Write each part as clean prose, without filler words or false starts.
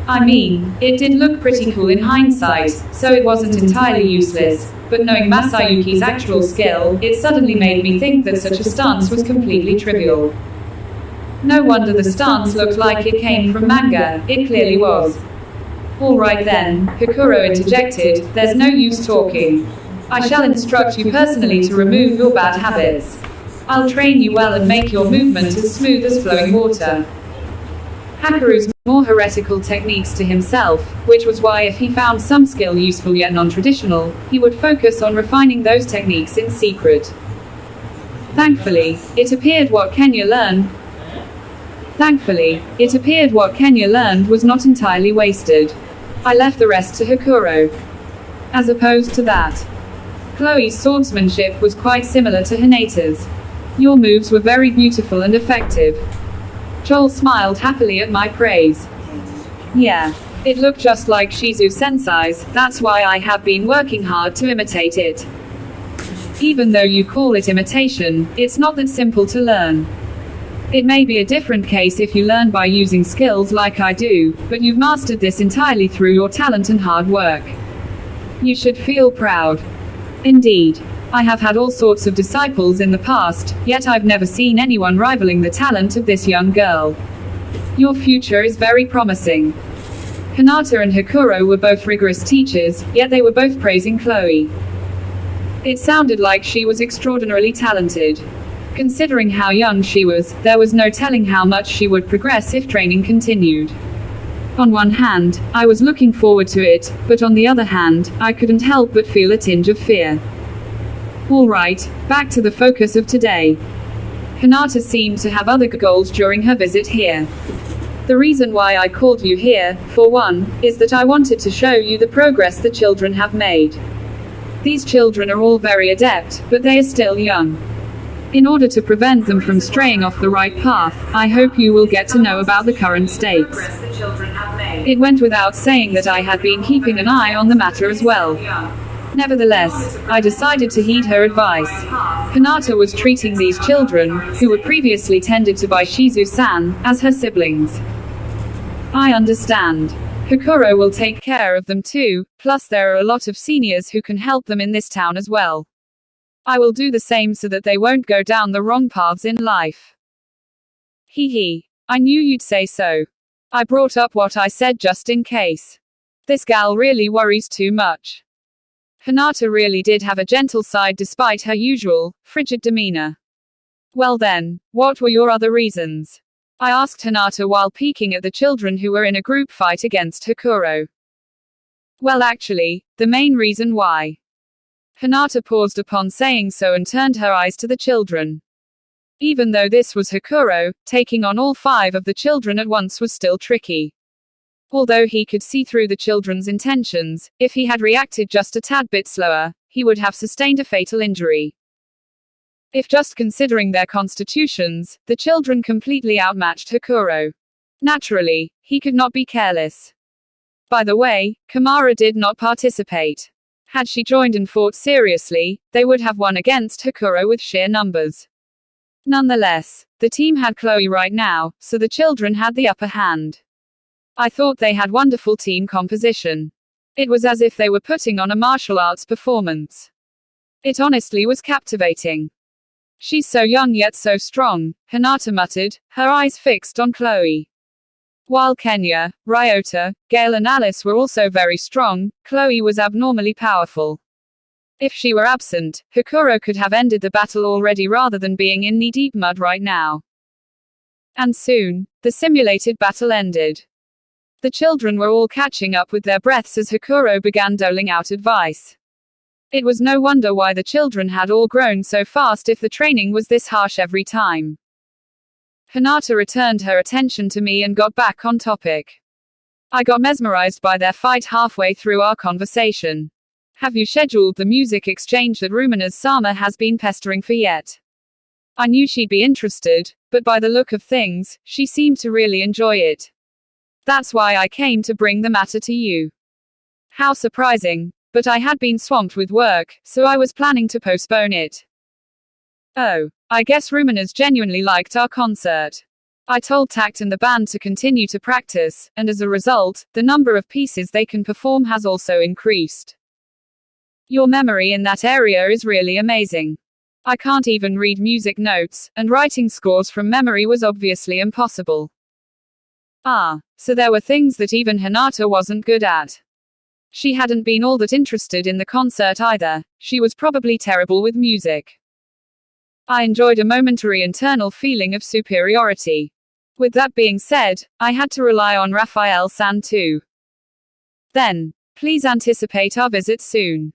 I mean, it did look pretty cool in hindsight, so it wasn't entirely useless, but knowing Masayuki's actual skill, it suddenly made me think that such a stance was completely trivial. No wonder the stance looked like it came from manga, it clearly was. Alright then, Hikuro interjected, there's no use talking. I shall instruct you personally to remove your bad habits. I'll train you well and make your movement as smooth as flowing water. Hakuru's more heretical techniques to himself, which was why if he found some skill useful yet non-traditional, he would focus on refining those techniques in secret. Thankfully, it appeared what Kenya learned was not entirely wasted. I left the rest to Hikuro. As opposed to that, Chloe's swordsmanship was quite similar to Hinata's. Your moves were very beautiful and effective. Joel smiled happily at my praise. Yeah, it looked just like Shizu Sensei's, that's why I have been working hard to imitate it. Even though you call it imitation, it's not that simple to learn. It may be a different case if you learn by using skills like I do, but you've mastered this entirely through your talent and hard work. You should feel proud. Indeed. I have had all sorts of disciples in the past, yet I've never seen anyone rivaling the talent of this young girl. Your future is very promising. Hinata and Hikuro were both rigorous teachers, yet they were both praising Chloe. It sounded like she was extraordinarily talented. Considering how young she was, there was no telling how much she would progress if training continued. On one hand, I was looking forward to it, but on the other hand, I couldn't help but feel a tinge of fear. Alright, back to the focus of today. Hinata seemed to have other goals during her visit here. The reason why I called you here, for one, is that I wanted to show you the progress the children have made. These children are all very adept, but they are still young. In order to prevent them from straying off the right path, I hope you will get to know about the current states. It went without saying that I had been keeping an eye on the matter as well. Nevertheless, I decided to heed her advice. Hinata was treating these children, who were previously tended to by Shizu-san, as her siblings. I understand. Hikuro will take care of them too, plus there are a lot of seniors who can help them in this town as well. I will do the same so that they won't go down the wrong paths in life. Hee. I knew you'd say so. I brought up what I said just in case. This gal really worries too much. Hinata really did have a gentle side despite her usual, frigid demeanor. Well then, what were your other reasons? I asked Hinata while peeking at the children who were in a group fight against Hikuro. Well actually, the main reason why. Hinata paused upon saying so and turned her eyes to the children. Even though this was Hikuro, taking on all 5 of the children at once was still tricky. Although he could see through the children's intentions, if he had reacted just a tad bit slower, he would have sustained a fatal injury. If just considering their constitutions, the children completely outmatched Hikuro. Naturally, he could not be careless. By the way, Kamara did not participate. Had she joined and fought seriously, they would have won against Hikuro with sheer numbers. Nonetheless, the team had Chloe right now, so the children had the upper hand. I thought they had wonderful team composition. It was as if they were putting on a martial arts performance. It honestly was captivating. She's so young yet so strong, Hinata muttered, her eyes fixed on Chloe. While Kenya, Ryota, Gale and Alice were also very strong, Chloe was abnormally powerful. If she were absent, Hikuro could have ended the battle already rather than being in knee-deep mud right now. And soon, the simulated battle ended. The children were all catching up with their breaths as Hikuro began doling out advice. It was no wonder why the children had all grown so fast if the training was this harsh every time. Hinata returned her attention to me and got back on topic. I got mesmerized by their fight halfway through our conversation. Have you scheduled the music exchange that Rumina's-sama has been pestering for yet? I knew she'd be interested, but by the look of things, she seemed to really enjoy it. That's why I came to bring the matter to you. How surprising, but I had been swamped with work, so I was planning to postpone it. Oh, I guess Rumina's genuinely liked our concert. I told Tact and the band to continue to practice, and as a result, the number of pieces they can perform has also increased. Your memory in that area is really amazing. I can't even read music notes, and writing scores from memory was obviously impossible. Ah, so there were things that even Hinata wasn't good at. She hadn't been all that interested in the concert either. She was probably terrible with music. I enjoyed a momentary internal feeling of superiority. With that being said, I had to rely on Raphael-san too. Then, please anticipate our visit soon.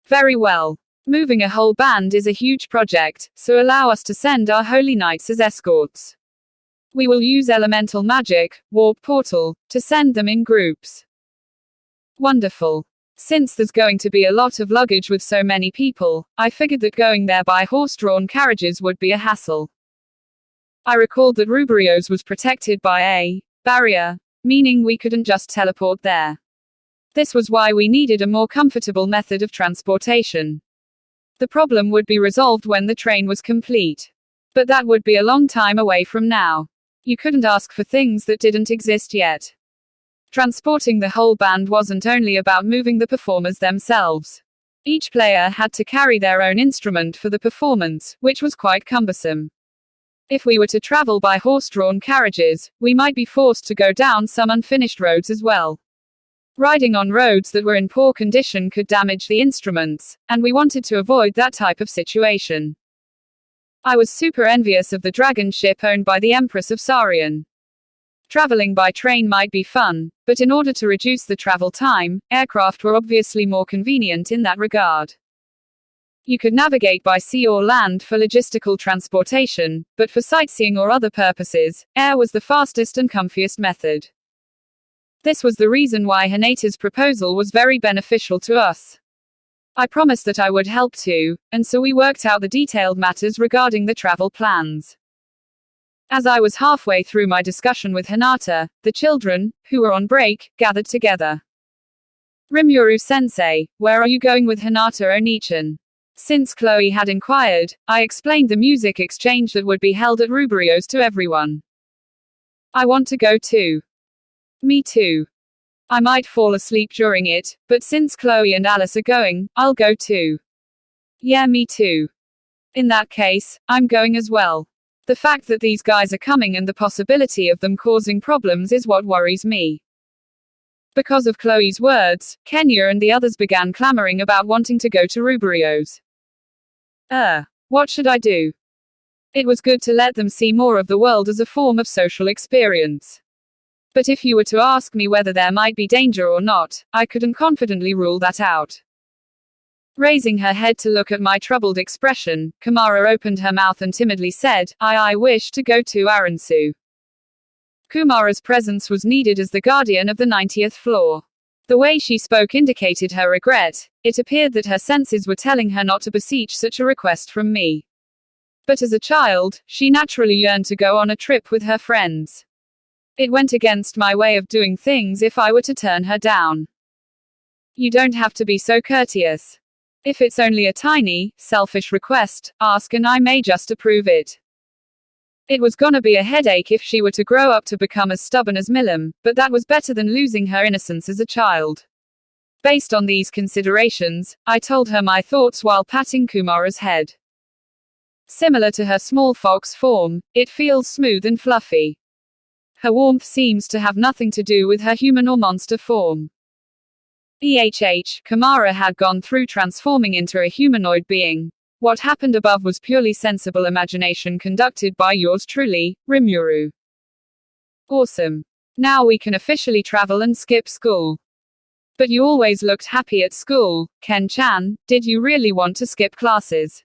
Very well. Moving a whole band is a huge project, so allow us to send our holy knights as escorts. We will use elemental magic, warp portal, to send them in groups. Wonderful. Since there's going to be a lot of luggage with so many people, I figured that going there by horse-drawn carriages would be a hassle. I recalled that Rubrios was protected by a barrier, meaning we couldn't just teleport there. This was why we needed a more comfortable method of transportation. The problem would be resolved when the train was complete. But that would be a long time away from now. You couldn't ask for things that didn't exist yet. Transporting the whole band wasn't only about moving the performers themselves. Each player had to carry their own instrument for the performance, which was quite cumbersome. If we were to travel by horse-drawn carriages, we might be forced to go down some unfinished roads as well. Riding on roads that were in poor condition could damage the instruments, and we wanted to avoid that type of situation. I was super envious of the dragon ship owned by the Empress of Sarian. Traveling by train might be fun, but in order to reduce the travel time, aircraft were obviously more convenient in that regard. You could navigate by sea or land for logistical transportation, but for sightseeing or other purposes, air was the fastest and comfiest method. This was the reason why Hinata's proposal was very beneficial to us. I promised that I would help too, and so we worked out the detailed matters regarding the travel plans. As I was halfway through my discussion with Hinata, the children, who were on break, gathered together. Rimuru-sensei, where are you going with Hinata Onichan? Since Chloe had inquired, I explained the music exchange that would be held at Rubrios to everyone. I want to go too. Me too. I might fall asleep during it, but since Chloe and Alice are going, I'll go too. Yeah, me too. In that case, I'm going as well. The fact that these guys are coming and the possibility of them causing problems is what worries me. Because of Chloe's words, Kenya and the others began clamoring about wanting to go to Rubrios. What should I do? It was good to let them see more of the world as a form of social experience. But if you were to ask me whether there might be danger or not, I couldn't confidently rule that out. Raising her head to look at my troubled expression, Kumara opened her mouth and timidly said, I wish to go to Aransu. Kumara's presence was needed as the guardian of the 90th floor. The way she spoke indicated her regret. It appeared that her senses were telling her not to beseech such a request from me. But as a child, she naturally yearned to go on a trip with her friends. It went against my way of doing things if I were to turn her down. You don't have to be so courteous. If it's only a tiny, selfish request, ask and I may just approve it. It was gonna be a headache if she were to grow up to become as stubborn as Milam, but that was better than losing her innocence as a child. Based on these considerations, I told her my thoughts while patting Kumara's head. Similar to her small fox form, it feels smooth and fluffy. Her warmth seems to have nothing to do with her human or monster form. Kumara had gone through transforming into a humanoid being. What happened above was purely sensible imagination conducted by yours truly, Rimuru. Awesome. Now we can officially travel and skip school. But you always looked happy at school, Ken-chan, did you really want to skip classes?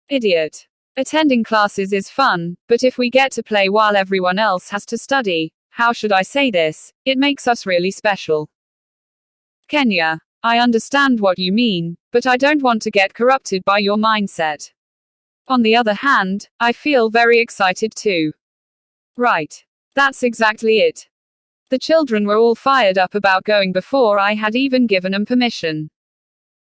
Idiot. Attending classes is fun, but if we get to play while everyone else has to study, how should I say this, it makes us really special. Kenya, I understand what you mean, but I don't want to get corrupted by your mindset. On the other hand, I feel very excited too. Right. That's exactly it. The children were all fired up about going before I had even given them permission.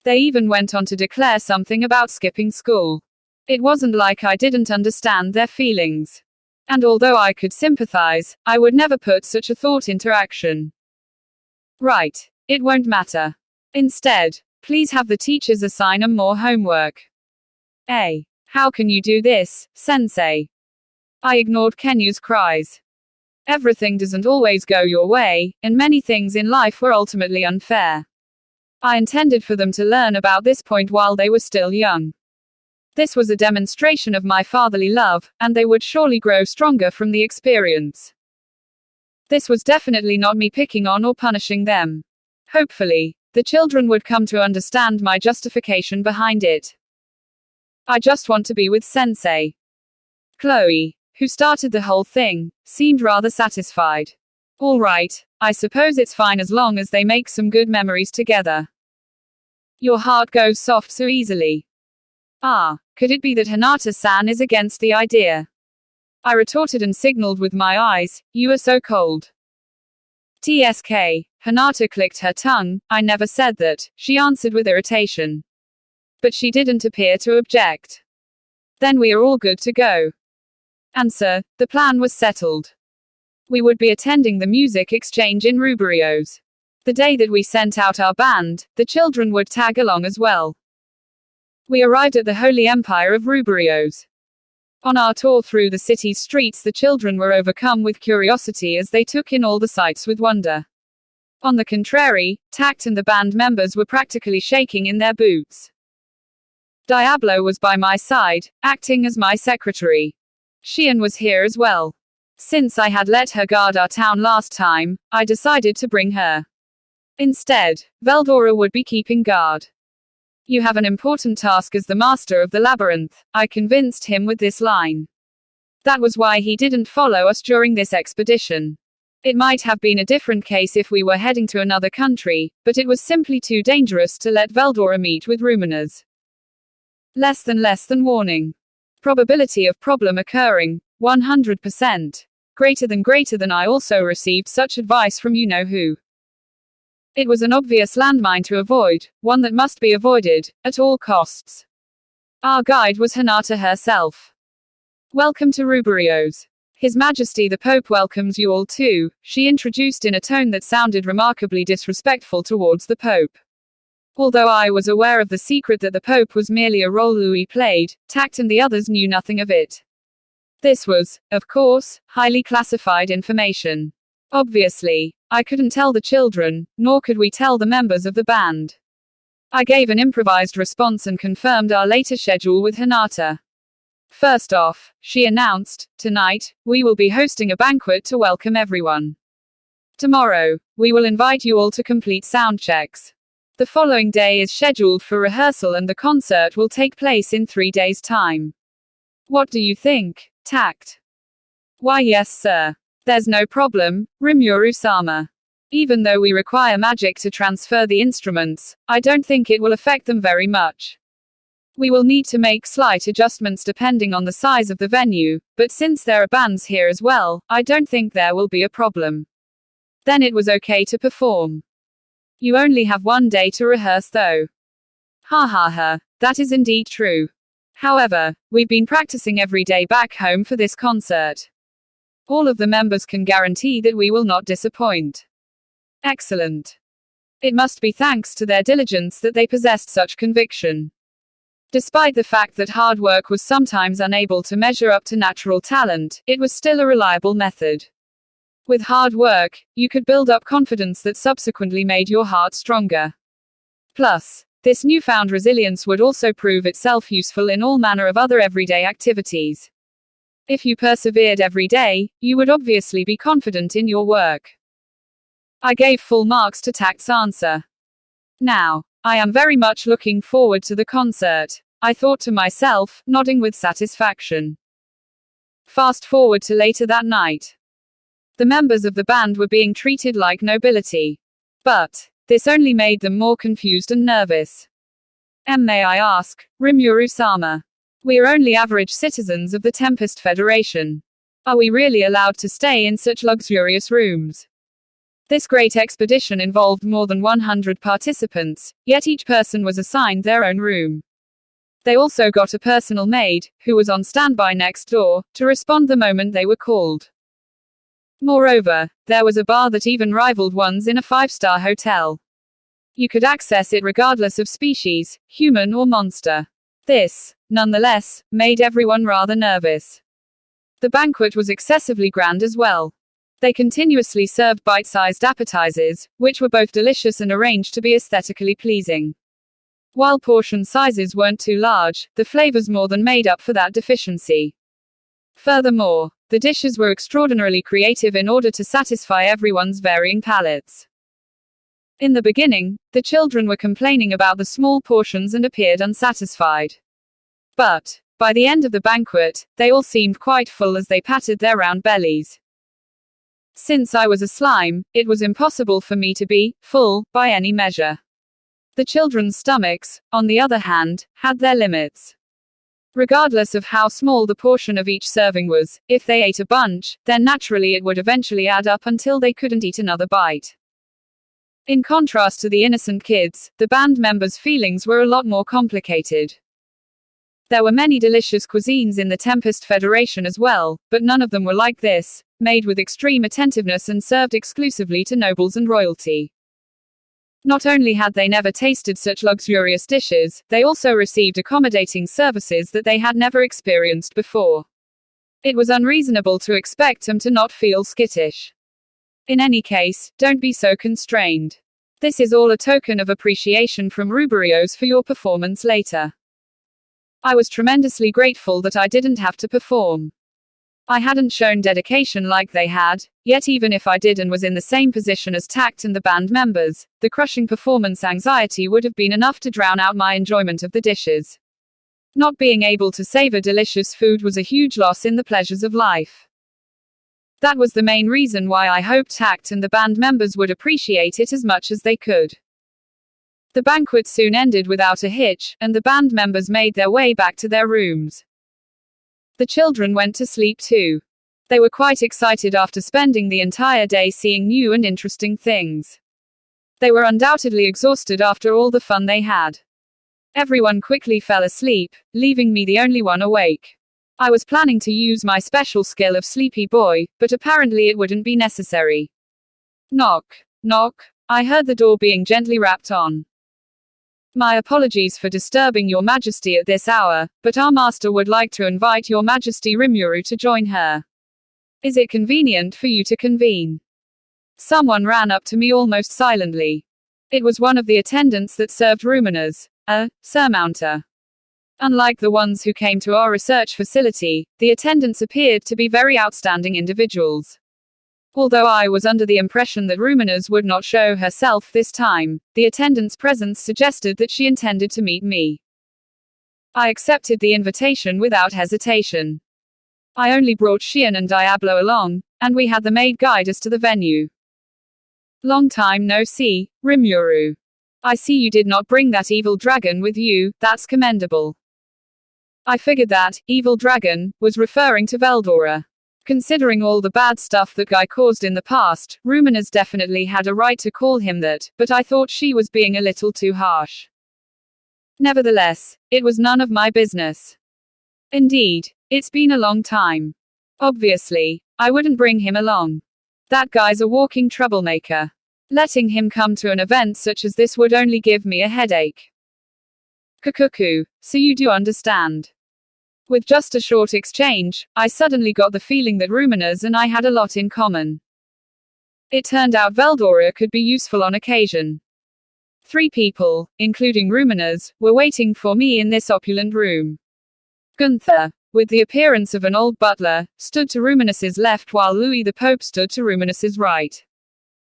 They even went on to declare something about skipping school. It wasn't like I didn't understand their feelings. And although I could sympathize, I would never put such a thought into action. Right. It won't matter. Instead, please have the teachers assign them more homework. How can you do this, sensei? I ignored Kenyu's cries. Everything doesn't always go your way, and many things in life were ultimately unfair. I intended for them to learn about this point while they were still young. This was a demonstration of my fatherly love, and they would surely grow stronger from the experience. This was definitely not me picking on or punishing them. Hopefully, the children would come to understand my justification behind it. I just want to be with Sensei. Chloe, who started the whole thing, seemed rather satisfied. All right, I suppose it's fine as long as they make some good memories together. Your heart goes soft so easily. Could it be that Hinata-san is against the idea? I retorted and signaled with my eyes, you are so cold. TSK, Hinata clicked her tongue, I never said that, she answered with irritation. But she didn't appear to object. Then we are all good to go. Answer, the plan was settled. We would be attending the music exchange in Rubirio's. The day that we sent out our band, the children would tag along as well. We arrived at the Holy Empire of Rubirio's. On our tour through the city's streets, the children were overcome with curiosity as they took in all the sights with wonder. On the contrary, Tact and the band members were practically shaking in their boots. Diablo was by my side, acting as my secretary. Shion was here as well. Since I had let her guard our town last time, I decided to bring her. Instead, Veldora would be keeping guard. You have an important task as the master of the labyrinth, I convinced him with this line. That was why he didn't follow us during this expedition. It might have been a different case if we were heading to another country, but it was simply too dangerous to let Veldora meet with Ruminers. Less than warning. Probability of problem occurring, 100%. Greater than I also received such advice from you-know-who. It was an obvious landmine to avoid, one that must be avoided, at all costs. Our guide was Hinata herself. Welcome to Rubirio's. His Majesty the Pope welcomes you all too, she introduced in a tone that sounded remarkably disrespectful towards the Pope. Although I was aware of the secret that the Pope was merely a role Louis played, Tact and the others knew nothing of it. This was, of course, highly classified information. Obviously, I couldn't tell the children, nor could we tell the members of the band. I gave an improvised response and confirmed our later schedule with Hinata. First off, she announced, tonight, we will be hosting a banquet to welcome everyone. Tomorrow, we will invite you all to complete sound checks. The following day is scheduled for rehearsal and the concert will take place in 3 days' time. What do you think, Tact? Why yes sir. There's no problem, Rimuru-sama. Even though we require magic to transfer the instruments, I don't think it will affect them very much. We will need to make slight adjustments depending on the size of the venue, but since there are bands here as well, I don't think there will be a problem. Then it was okay to perform. You only have 1 day to rehearse though. That is indeed true. However, we've been practicing every day back home for this concert. All of the members can guarantee that we will not disappoint. Excellent. It must be thanks to their diligence that they possessed such conviction. Despite the fact that hard work was sometimes unable to measure up to natural talent, it was still a reliable method. With hard work, you could build up confidence that subsequently made your heart stronger. Plus, this newfound resilience would also prove itself useful in all manner of other everyday activities. If you persevered every day, you would obviously be confident in your work. I gave full marks to Tact's answer. Now, I am very much looking forward to the concert, I thought to myself, nodding with satisfaction. Fast forward to later that night. The members of the band were being treated like nobility. But this only made them more confused and nervous. May I ask, Rimuru-sama? We are only average citizens of the Tempest Federation. Are we really allowed to stay in such luxurious rooms? This great expedition involved more than 100 participants, yet each person was assigned their own room. They also got a personal maid, who was on standby next door, to respond the moment they were called. Moreover, there was a bar that even rivaled ones in a 5-star hotel. You could access it regardless of species, human or monster. This, nonetheless, made everyone rather nervous. The banquet was excessively grand as well. They continuously served bite-sized appetizers, which were both delicious and arranged to be aesthetically pleasing. While portion sizes weren't too large, the flavors more than made up for that deficiency. Furthermore, the dishes were extraordinarily creative in order to satisfy everyone's varying palates. In the beginning, the children were complaining about the small portions and appeared unsatisfied. But, by the end of the banquet, they all seemed quite full as they patted their round bellies. Since I was a slime, it was impossible for me to be full by any measure. The children's stomachs, on the other hand, had their limits. Regardless of how small the portion of each serving was, if they ate a bunch, then naturally it would eventually add up until they couldn't eat another bite. In contrast to the innocent kids, the band members' feelings were a lot more complicated. There were many delicious cuisines in the Tempest Federation as well, but none of them were like this, made with extreme attentiveness and served exclusively to nobles and royalty. Not only had they never tasted such luxurious dishes, they also received accommodating services that they had never experienced before. It was unreasonable to expect them to not feel skittish. In any case, don't be so constrained. This is all a token of appreciation from Ruberios for your performance later. I was tremendously grateful that I didn't have to perform. I hadn't shown dedication like they had, yet even if I did and was in the same position as Tact and the band members, the crushing performance anxiety would have been enough to drown out my enjoyment of the dishes. Not being able to savor delicious food was a huge loss in the pleasures of life. That was the main reason why I hoped Tact and the band members would appreciate it as much as they could. The banquet soon ended without a hitch, and the band members made their way back to their rooms. The children went to sleep too. They were quite excited after spending the entire day seeing new and interesting things. They were undoubtedly exhausted after all the fun they had. Everyone quickly fell asleep, leaving me the only one awake. I was planning to use my special skill of Sleepy Boy, but apparently it wouldn't be necessary. Knock, knock. I heard the door being gently rapped on. My apologies for disturbing your majesty at this hour, but our master would like to invite your majesty Rimuru to join her. Is it convenient for you to convene? Someone ran up to me almost silently. It was one of the attendants that served Ruminers, a surmounter. Unlike the ones who came to our research facility, the attendants appeared to be very outstanding individuals. Although I was under the impression that Ruminers would not show herself this time, the attendant's presence suggested that she intended to meet me. I accepted the invitation without hesitation. I only brought Xian and Diablo along, and we had the maid guide us to the venue. Long time no see, Rimuru. I see you did not bring that evil dragon with you, that's commendable. I figured that, evil dragon, was referring to Veldora. Considering all the bad stuff that guy caused in the past, Ruminers definitely had a right to call him that, but I thought she was being a little too harsh. Nevertheless, it was none of my business. Indeed, it's been a long time. Obviously, I wouldn't bring him along. That guy's a walking troublemaker. Letting him come to an event such as this would only give me a headache. Kukuku, so you do understand. With just a short exchange, I suddenly got the feeling that Ruminers and I had a lot in common. It turned out Veldora could be useful on occasion. 3 people, including Ruminers, were waiting for me in this opulent room. Gunther, with the appearance of an old butler, stood to Ruminus's left while Louis the Pope stood to Ruminus's right.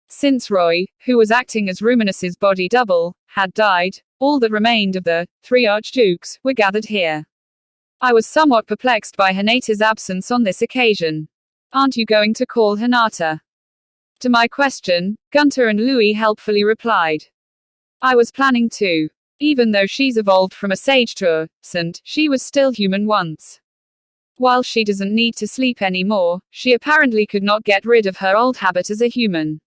Since Roy, who was acting as Ruminus's body double, had died, all that remained of the 3 archdukes were gathered here. I was somewhat perplexed by Hinata's absence on this occasion. Aren't you going to call Hinata? To my question, Gunther and Louis helpfully replied. I was planning to. Even though she's evolved from a sage to a saint, she was still human once. While she doesn't need to sleep anymore, she apparently could not get rid of her old habit as a human.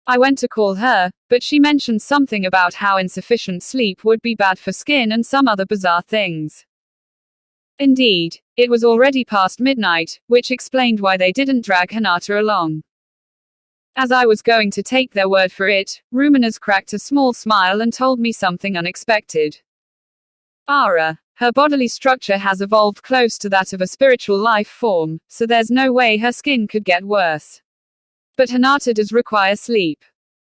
I went to call her, but she mentioned something about how insufficient sleep would be bad for skin and some other bizarre things. Indeed, it was already past midnight, which explained why they didn't drag Hinata along. As I was going to take their word for it, Ruminez cracked a small smile and told me something unexpected. Ara, her bodily structure has evolved close to that of a spiritual life form, so there's no way her skin could get worse. But Hinata does require sleep.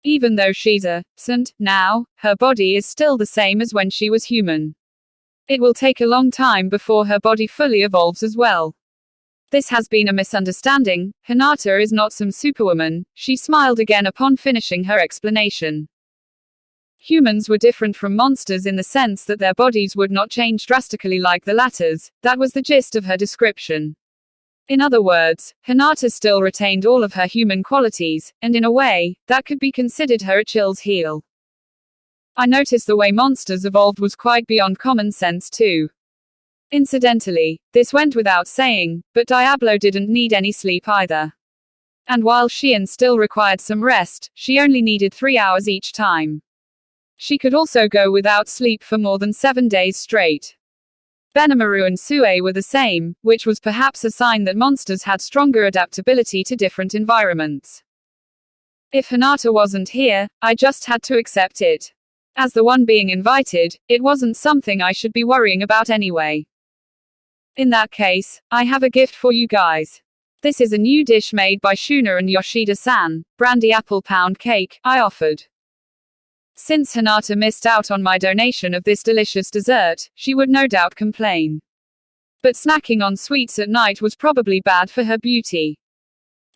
Even though she's a saint now, her body is still the same as when she was human. It will take a long time before her body fully evolves as well. This has been a misunderstanding. Hinata is not some superwoman, she smiled again upon finishing her explanation. Humans were different from monsters in the sense that their bodies would not change drastically like the latter's. That was the gist of her description. In other words, Hinata still retained all of her human qualities, and in a way, that could be considered her Achilles' heel. I noticed the way monsters evolved was quite beyond common sense too. Incidentally, this went without saying, but Diablo didn't need any sleep either. And while Xian still required some rest, she only needed 3 hours each time. She could also go without sleep for more than 7 days straight. Benamaru and Sue were the same, which was perhaps a sign that monsters had stronger adaptability to different environments. If Hinata wasn't here, I just had to accept it. As the one being invited, it wasn't something I should be worrying about anyway. In that case, I have a gift for you guys. This is a new dish made by Shuna and Yoshida-san, brandy apple pound cake, I offered. Since Hinata missed out on my donation of this delicious dessert, she would no doubt complain. But snacking on sweets at night was probably bad for her beauty.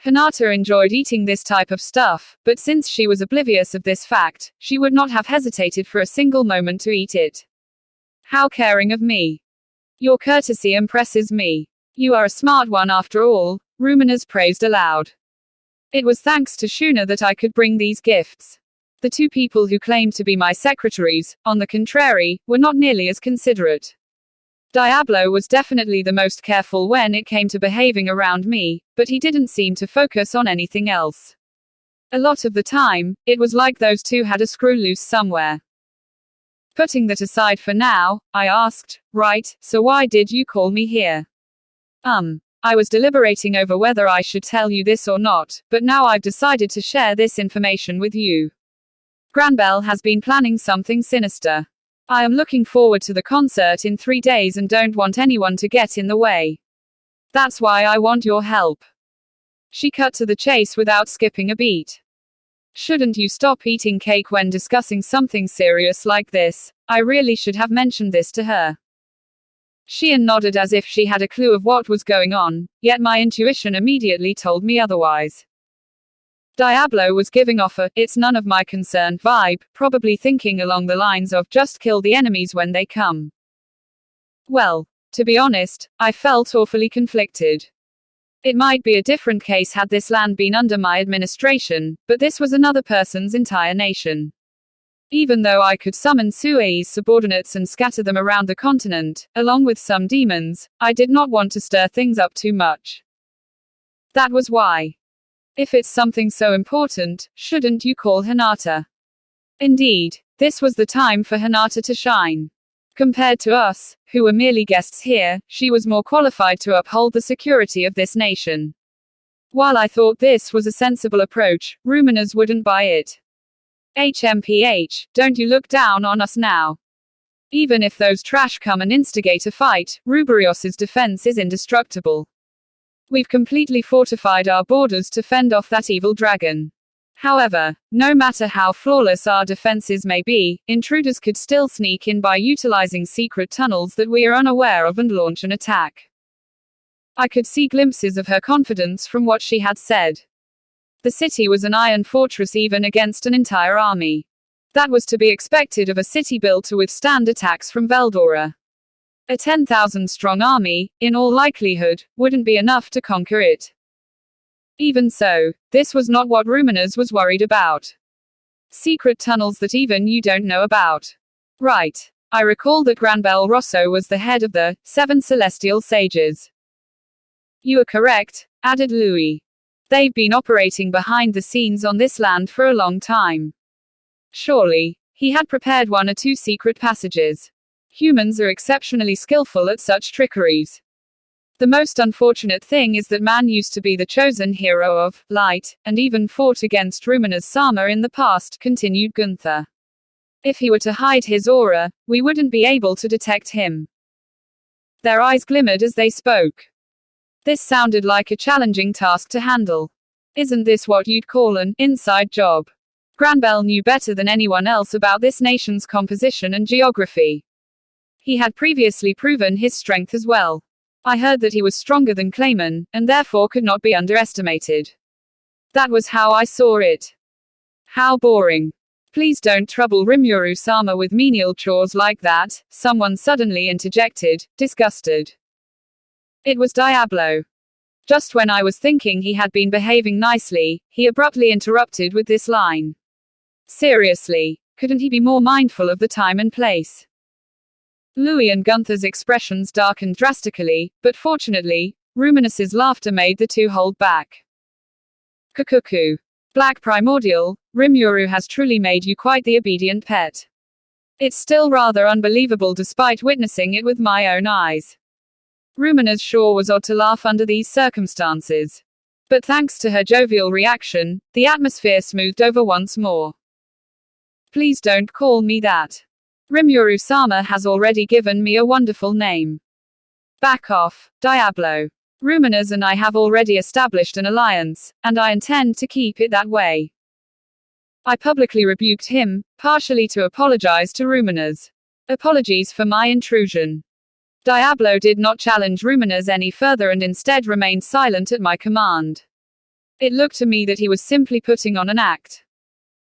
Hinata enjoyed eating this type of stuff, but since she was oblivious of this fact, she would not have hesitated for a single moment to eat it. How caring of me. Your courtesy impresses me. You are a smart one after all, Ruminez praised aloud. It was thanks to Shuna that I could bring these gifts. The two people who claimed to be my secretaries, on the contrary, were not nearly as considerate. Diablo was definitely the most careful when it came to behaving around me, but he didn't seem to focus on anything else. A lot of the time, it was like those two had a screw loose somewhere. Putting that aside for now, I asked, right, so why did you call me here? I was deliberating over whether I should tell you this or not, but now I've decided to share this information with you. Granbell has been planning something sinister. I am looking forward to the concert in 3 days and don't want anyone to get in the way. That's why I want your help. She cut to the chase without skipping a beat. Shouldn't you stop eating cake when discussing something serious like this? I really should have mentioned this to her. Xian nodded as if she had a clue of what was going on, yet my intuition immediately told me otherwise. Diablo was giving off a "it's none of my concern" vibe, probably thinking along the lines of just kill the enemies when they come. Well, to be honest, I felt awfully conflicted. It might be a different case had this land been under my administration, but this was another person's entire nation. Even though I could summon Suei's subordinates and scatter them around the continent, along with some demons, I did not want to stir things up too much. That was why. If it's something so important, shouldn't you call Hinata? Indeed, this was the time for Hinata to shine. Compared to us, who were merely guests here, she was more qualified to uphold the security of this nation. While I thought this was a sensible approach, Ruminez wouldn't buy it. HMPH, don't you look down on us now. Even if those trash come and instigate a fight, Ruberios's defense is indestructible. We've completely fortified our borders to fend off that evil dragon. However, no matter how flawless our defenses may be, intruders could still sneak in by utilizing secret tunnels that we are unaware of and launch an attack. I could see glimpses of her confidence from what she had said. The city was an iron fortress even against an entire army. That was to be expected of a city built to withstand attacks from Veldora. A 10,000-strong army, in all likelihood, wouldn't be enough to conquer it. Even so, this was not what Ruminez was worried about. Secret tunnels that even you don't know about. Right. I recall that Granbell Rosso was the head of the 7 Celestial Sages. You are correct, added Louis. They've been operating behind the scenes on this land for a long time. Surely, he had prepared one or two secret passages. Humans are exceptionally skillful at such trickeries. The most unfortunate thing is that man used to be the chosen hero of light, and even fought against Rumina's Sama in the past, continued Gunther. If he were to hide his aura, we wouldn't be able to detect him. Their eyes glimmered as they spoke. This sounded like a challenging task to handle. Isn't this what you'd call an inside job? Granbell knew better than anyone else about this nation's composition and geography. He had previously proven his strength as well. I heard that he was stronger than Clayman, and therefore could not be underestimated. That was how I saw it. How boring. Please don't trouble Rimuru-sama with menial chores like that, someone suddenly interjected, disgusted. It was Diablo. Just when I was thinking he had been behaving nicely, he abruptly interrupted with this line. Seriously, couldn't he be more mindful of the time and place? Louis and Gunther's expressions darkened drastically, but fortunately, Ruminus's laughter made the two hold back. Kukuku. Black Primordial, Rimuru has truly made you quite the obedient pet. It's still rather unbelievable despite witnessing it with my own eyes. Rumina's sure was odd to laugh under these circumstances. But thanks to her jovial reaction, the atmosphere smoothed over once more. Please don't call me that. Rimuru-sama has already given me a wonderful name. Back off, Diablo. Ruminas and I have already established an alliance, and I intend to keep it that way. I publicly rebuked him, partially to apologize to Ruminas. Apologies for my intrusion. Diablo did not challenge Ruminas any further and instead remained silent at my command. It looked to me that he was simply putting on an act.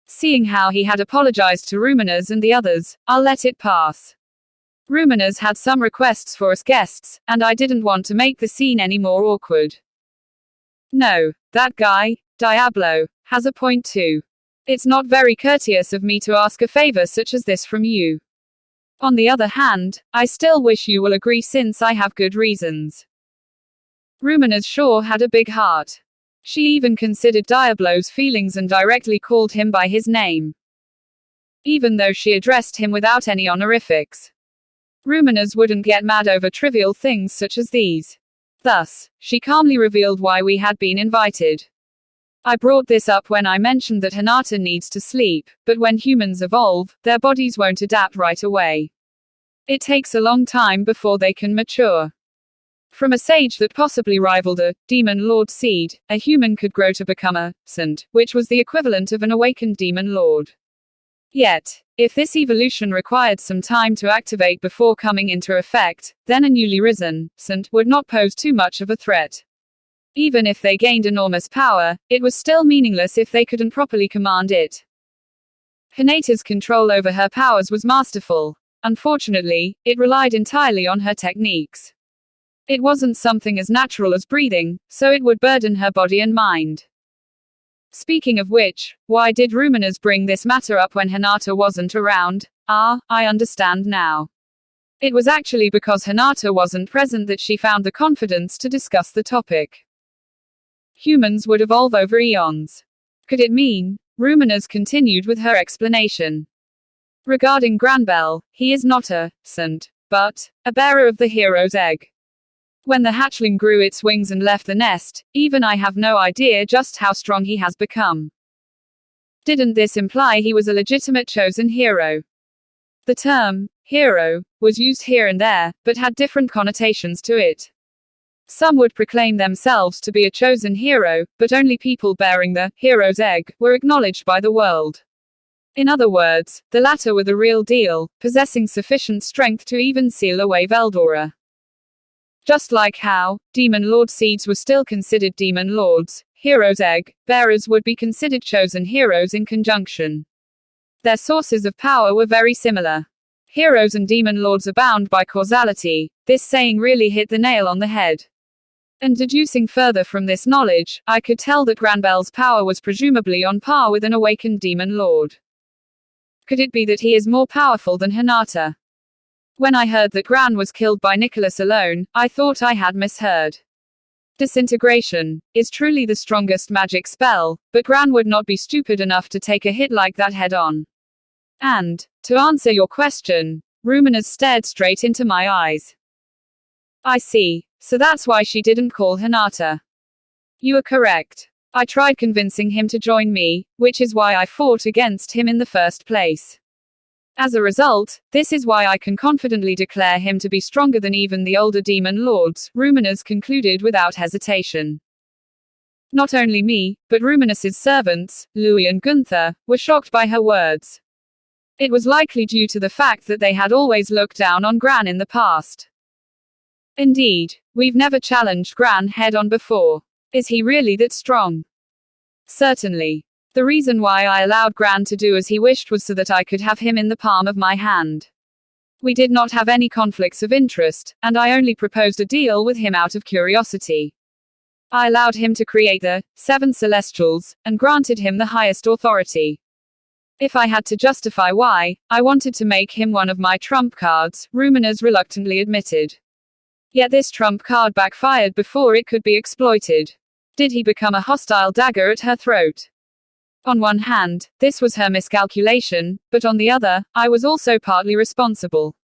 Seeing how he had apologized to Ruminas and the others, I'll let it pass. Ruminas had some requests for us guests, and I didn't want to make the scene any more awkward. No, that guy, Diablo, has a point too. It's not very courteous of me to ask a favor such as this from you. On the other hand, I still wish you will agree since I have good reasons. Ruminas sure had a big heart. She even considered Diablo's feelings and directly called him by his name. Even though she addressed him without any honorifics. Ruminas wouldn't get mad over trivial things such as these. Thus, she calmly revealed why we had been invited. I brought this up when I mentioned that Hinata needs to sleep, but when humans evolve, their bodies won't adapt right away. It takes a long time before they can mature. From a sage that possibly rivaled a demon lord seed, a human could grow to become a saint, which was the equivalent of an awakened demon lord. Yet, if this evolution required some time to activate before coming into effect, then a newly risen saint would not pose too much of a threat. Even if they gained enormous power, it was still meaningless if they couldn't properly command it. Hinata's control over her powers was masterful. Unfortunately, it relied entirely on her techniques. It wasn't something as natural as breathing, so it would burden her body and mind. Speaking of which, why did Ruminas bring this matter up when Hinata wasn't around? Ah, I understand now. It was actually because Hinata wasn't present that she found the confidence to discuss the topic. Humans would evolve over eons. Could it mean? Ruminas continued with her explanation. Regarding Granbell, he is not a saint, but a bearer of the hero's egg. When the hatchling grew its wings and left the nest, even I have no idea just how strong he has become. Didn't this imply he was a legitimate chosen hero? The term, hero, was used here and there, but had different connotations to it. Some would proclaim themselves to be a chosen hero, but only people bearing the hero's egg were acknowledged by the world. In other words, the latter were the real deal, possessing sufficient strength to even seal away Veldora. Just like how demon lord seeds were still considered demon lords, hero's egg bearers would be considered chosen heroes in conjunction. Their sources of power were very similar. Heroes and demon lords are bound by causality. This saying really hit the nail on the head. And deducing further from this knowledge, I could tell that Granbell's power was presumably on par with an awakened demon lord. Could it be that he is more powerful than Hinata? When I heard that Gran was killed by Nicholas alone, I thought I had misheard. Disintegration is truly the strongest magic spell, but Gran would not be stupid enough to take a hit like that head on. And, to answer your question, Ruminus stared straight into my eyes. I see. So that's why she didn't call Hinata. You are correct. I tried convincing him to join me, which is why I fought against him in the first place. As a result, this is why I can confidently declare him to be stronger than even the older demon lords, Ruminus concluded without hesitation. Not only me, but Ruminus's servants, Louis and Gunther, were shocked by her words. It was likely due to the fact that they had always looked down on Gran in the past. Indeed, we've never challenged Gran head-on before. Is he really that strong? Certainly. The reason why I allowed Gran to do as he wished was so that I could have him in the palm of my hand. We did not have any conflicts of interest, and I only proposed a deal with him out of curiosity. I allowed him to create the 7 Celestials, and granted him the highest authority. If I had to justify why, I wanted to make him one of my trump cards, Ruminus reluctantly admitted. Yet this trump card backfired before it could be exploited. Did he become a hostile dagger at her throat? On one hand, this was her miscalculation, but on the other, I was also partly responsible.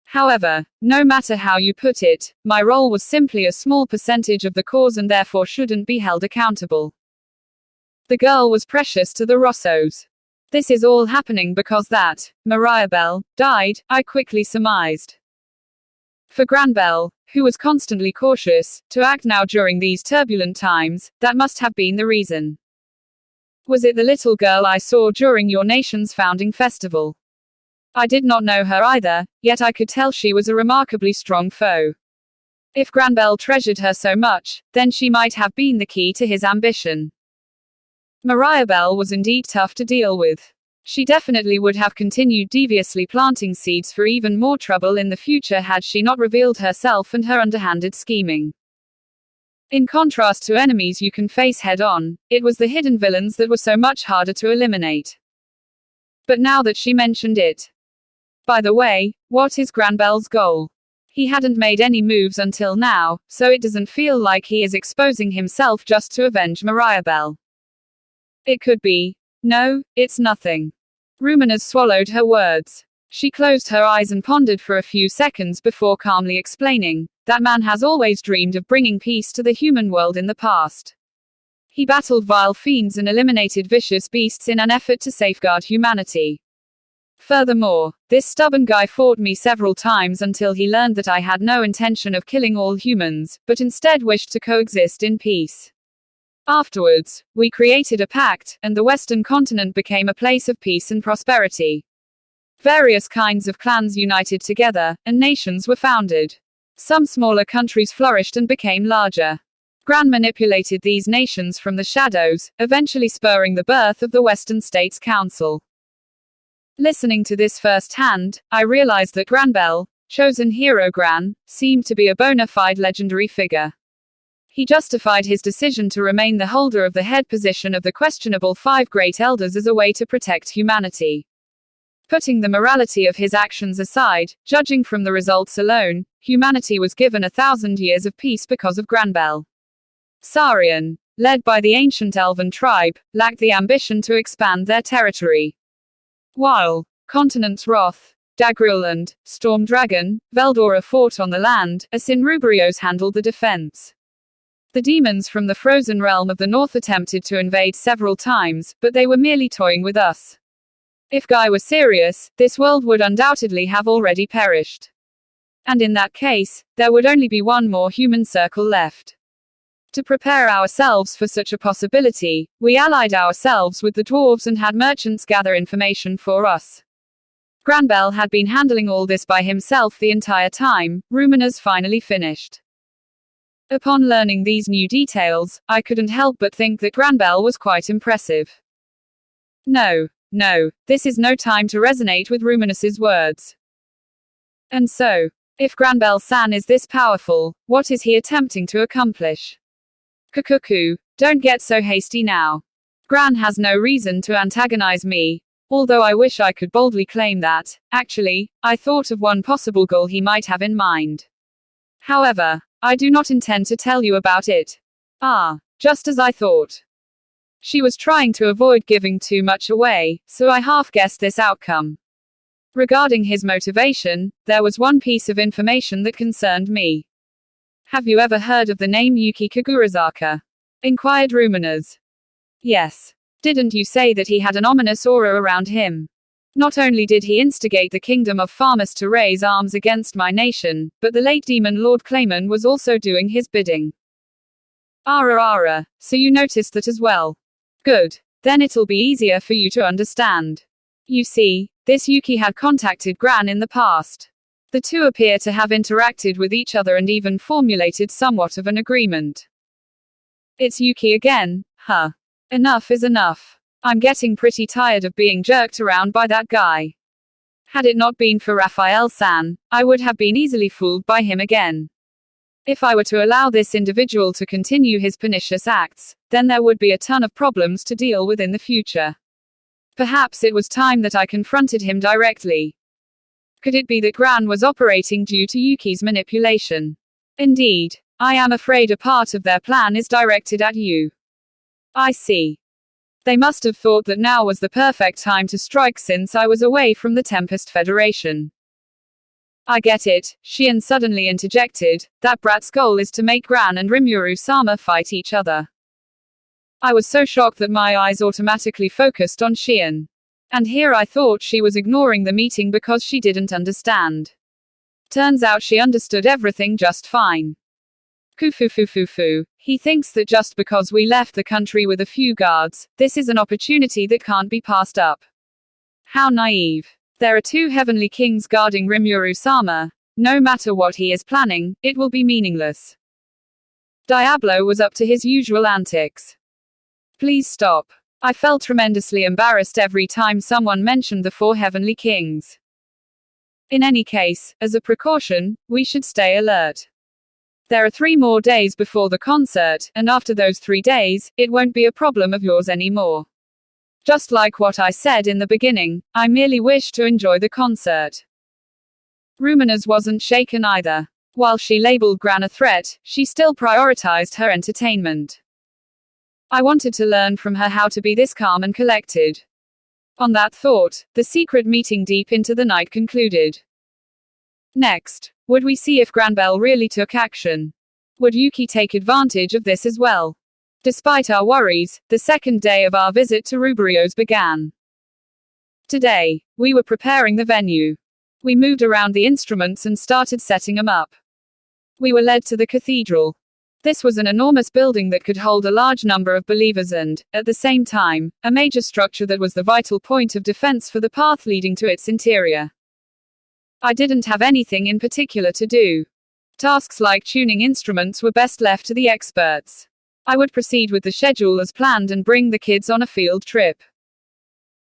However, no matter how you put it, my role was simply a small percentage of the cause and therefore shouldn't be held accountable. The girl was precious to the Rossos. This is all happening because that Mirabelle died, I quickly surmised. For Granbelle, who was constantly cautious, to act now during these turbulent times, that must have been the reason. Was it the little girl I saw during your nation's founding festival? I did not know her either, yet I could tell she was a remarkably strong foe. If Granbelle treasured her so much, then she might have been the key to his ambition. Mirabelle was indeed tough to deal with. She definitely would have continued deviously planting seeds for even more trouble in the future had she not revealed herself and her underhanded scheming. In contrast to enemies you can face head-on, it was the hidden villains that were so much harder to eliminate. But now that she mentioned it. By the way, what is Granbelle's goal? He hadn't made any moves until now, so it doesn't feel like he is exposing himself just to avenge Mirabelle. It could be. No, it's nothing. Ruminus swallowed her words. She closed her eyes and pondered for a few seconds before calmly explaining, that man has always dreamed of bringing peace to the human world in the past. He battled vile fiends and eliminated vicious beasts in an effort to safeguard humanity. Furthermore, this stubborn guy fought me several times until he learned that I had no intention of killing all humans, but instead wished to coexist in peace. Afterwards, we created a pact, and the Western continent became a place of peace and prosperity. Various kinds of clans united together, and nations were founded. Some smaller countries flourished and became larger. Gran manipulated these nations from the shadows, eventually spurring the birth of the Western States Council. Listening to this firsthand, I realized that Granbelle, chosen hero Gran, seemed to be a bona fide legendary figure. He justified his decision to remain the holder of the head position of the questionable 5 Great Elders as a way to protect humanity. Putting the morality of his actions aside, judging from the results alone, humanity was given 1,000 years of peace because of Granbelle. Saurian, led by the ancient elven tribe, lacked the ambition to expand their territory. While continents Roth, Dagriel and Storm Dragon, Veldora fought on the land, Asinrubrios handled the defense. The demons from the frozen realm of the north attempted to invade several times, but they were merely toying with us. If Guy were serious, this world would undoubtedly have already perished. And in that case, there would only be one more human circle left. To prepare ourselves for such a possibility, we allied ourselves with the dwarves and had merchants gather information for us. Granbelle had been handling all this by himself the entire time, Ruminus finally finished. Upon learning these new details, I couldn't help but think that Granbelle was quite impressive. No, this is no time to resonate with Ruminus's words. And so, if Granbelle-san is this powerful, what is he attempting to accomplish? Kukuku, don't get so hasty now. Gran has no reason to antagonize me, although I wish I could boldly claim that, actually, I thought of one possible goal he might have in mind. However, I do not intend to tell you about it. Ah, just as I thought. She was trying to avoid giving too much away, so I half-guessed this outcome. Regarding his motivation, there was one piece of information that concerned me. Have you ever heard of the name Yuki Kagurazaka? Inquired Ruminers. Yes. Didn't you say that he had an ominous aura around him? Not only did he instigate the kingdom of Farmus to raise arms against my nation, but the late demon Lord Clayman was also doing his bidding. Ara, so you noticed that as well. Good. Then it'll be easier for you to understand. You see, this Yuki had contacted Gran in the past. The two appear to have interacted with each other and even formulated somewhat of an agreement. It's Yuki again, huh? Enough is enough. I'm getting pretty tired of being jerked around by that guy. Had it not been for Raphael-san, I would have been easily fooled by him again. If I were to allow this individual to continue his pernicious acts, then there would be a ton of problems to deal with in the future. Perhaps it was time that I confronted him directly. Could it be that Gran was operating due to Yuki's manipulation? Indeed. I am afraid a part of their plan is directed at you. I see. They must have thought that now was the perfect time to strike since I was away from the Tempest Federation. I get it, Shion suddenly interjected. That brat's goal is to make Gran and Rimuru-sama fight each other. I was so shocked that my eyes automatically focused on Shion. And here I thought she was ignoring the meeting because she didn't understand. Turns out she understood everything just fine. Kufufufufu. He thinks that just because we left the country with a few guards, this is an opportunity that can't be passed up. How naive. There are two heavenly kings guarding Rimuru-sama. No matter what he is planning, it will be meaningless. Diablo was up to his usual antics. Please stop. I felt tremendously embarrassed every time someone mentioned the four heavenly kings. In any case, as a precaution, we should stay alert. There are 3 more days before the concert, and after those 3 days, it won't be a problem of yours anymore. Just like what I said in the beginning, I merely wish to enjoy the concert. Ruminers wasn't shaken either. While she labeled Gran a threat, she still prioritized her entertainment. I wanted to learn from her how to be this calm and collected. On that thought, the secret meeting deep into the night concluded. Next, would we see if Granbell really took action? Would Yuki take advantage of this as well? Despite our worries, the second day of our visit to Ruberio's began. Today, we were preparing the venue. We moved around the instruments and started setting them up. We were led to the cathedral. This was an enormous building that could hold a large number of believers and, at the same time, a major structure that was the vital point of defense for the path leading to its interior. I didn't have anything in particular to do. Tasks like tuning instruments were best left to the experts. I would proceed with the schedule as planned and bring the kids on a field trip.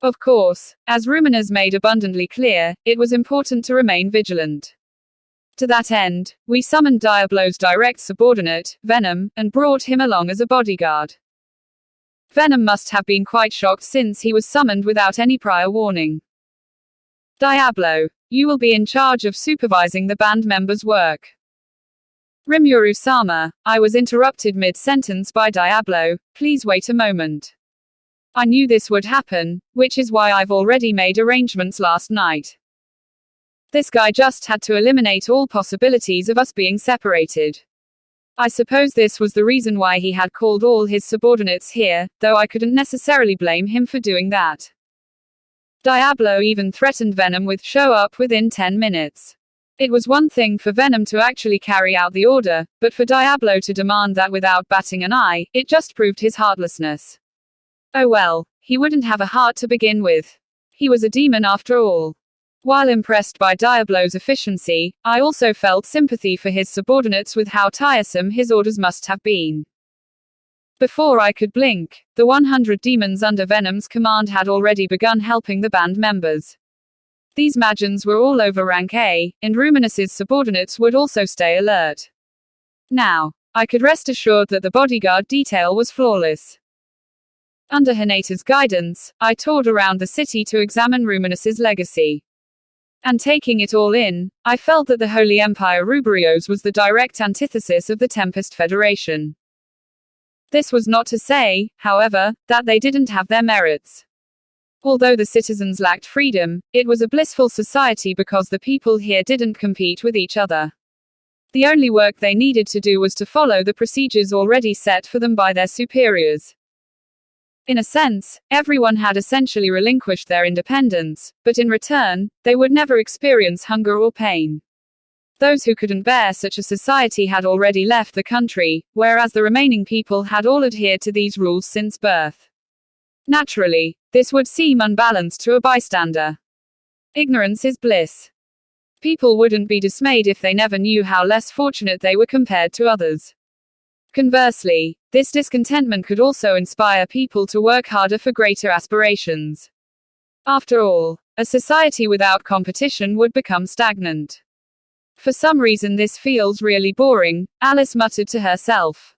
Of course, as Ruminers made abundantly clear, it was important to remain vigilant. To that end, we summoned Diablo's direct subordinate, Venom, and brought him along as a bodyguard. Venom must have been quite shocked since he was summoned without any prior warning. Diablo, you will be in charge of supervising the band members' work. Rimuru-sama, I was interrupted mid-sentence by Diablo. Please wait a moment. I knew this would happen, which is why I've already made arrangements last night. This guy just had to eliminate all possibilities of us being separated. I suppose this was the reason why he had called all his subordinates here, though I couldn't necessarily blame him for doing that. Diablo even threatened Venom with show up within 10 minutes. It was one thing for Venom to actually carry out the order, but for Diablo to demand that without batting an eye, it just proved his heartlessness. Oh well, he wouldn't have a heart to begin with. He was a demon after all. While impressed by Diablo's efficiency, I also felt sympathy for his subordinates with how tiresome his orders must have been. Before I could blink, the 100 demons under Venom's command had already begun helping the band members. These Magians were all over rank A, and Ruminus's subordinates would also stay alert. Now, I could rest assured that the bodyguard detail was flawless. Under Hinata's guidance, I toured around the city to examine Ruminus's legacy. And taking it all in, I felt that the Holy Empire Ruberios was the direct antithesis of the Tempest Federation. This was not to say, however, that they didn't have their merits. Although the citizens lacked freedom, it was a blissful society because the people here didn't compete with each other. The only work they needed to do was to follow the procedures already set for them by their superiors. In a sense, everyone had essentially relinquished their independence, but in return, they would never experience hunger or pain. Those who couldn't bear such a society had already left the country, whereas the remaining people had all adhered to these rules since birth. Naturally, this would seem unbalanced to a bystander. Ignorance is bliss. People wouldn't be dismayed if they never knew how less fortunate they were compared to others. Conversely, this discontentment could also inspire people to work harder for greater aspirations. After all, a society without competition would become stagnant. For some reason this feels really boring, Alice muttered to herself.